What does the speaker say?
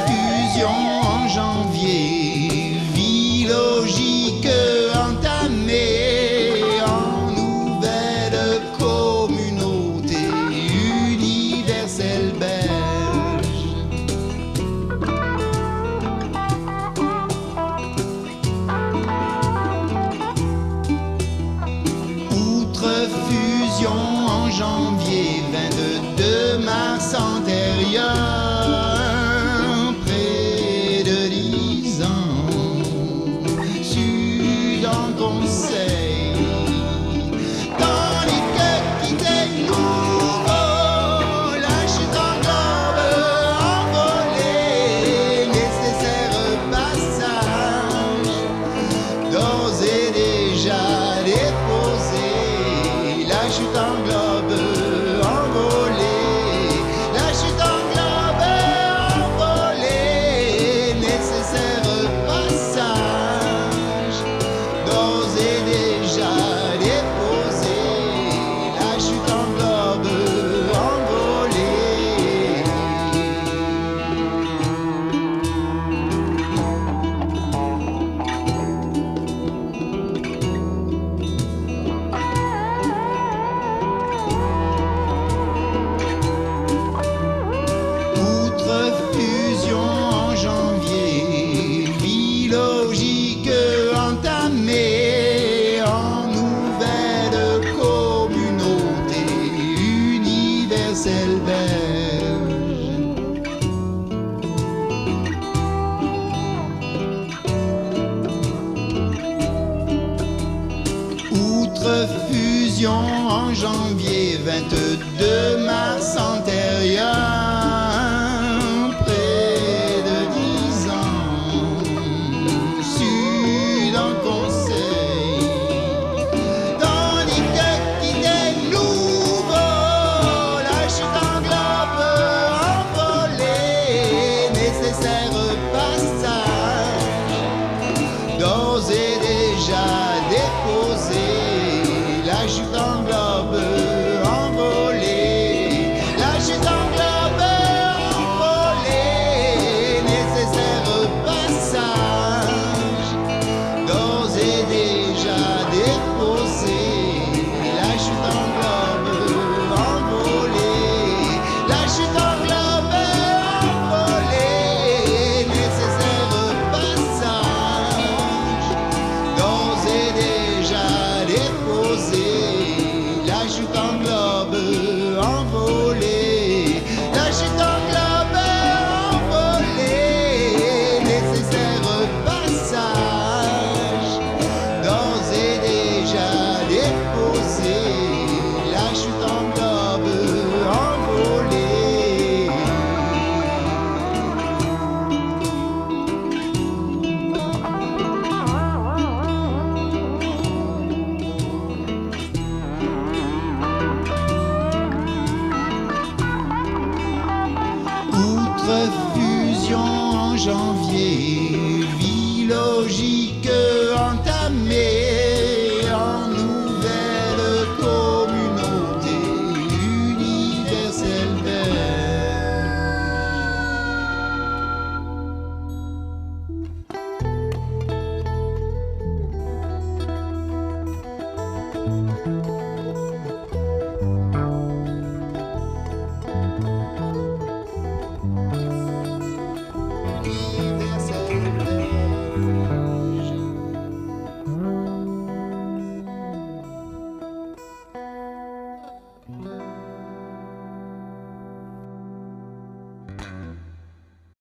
Fusion en janvier, vie logique entamée en nouvelle communauté universelle belge. Outre fusion en janvier, 22 mars antérieur. Conseil, tandis que quitter nouveau, la chute en globe envolée, nécessaire passage, d'ores et déjà déposé, la chute en globe envolée, la chute en globe envolée, nécessaire passage, d'ores et déjà déposé, la chute en globe envolée. Outre fusion en janvier, vie logique entamée en nouvelle communauté universelle belge. Outre fusion en janvier, 22 mars antérieur, près de 10 ans, sud en conseil, tandis que quitter nouveau, la chute en globe envolée, nécessaire passage, d'ores et déjà déposé, la chute en globe envolée, la chute en globe envolée, nécessaire passage, d'ores et déjà déposé, la chute en globe envolée, la chute en globe envolée, nécessaire passage, d'ores et déjà déposé, la chute en globe envolée, la chute en globe envolée, nécessaire passage, d'ores et déjà déposé, la chute en globe envolée. Outre fusion en janvier, vie logique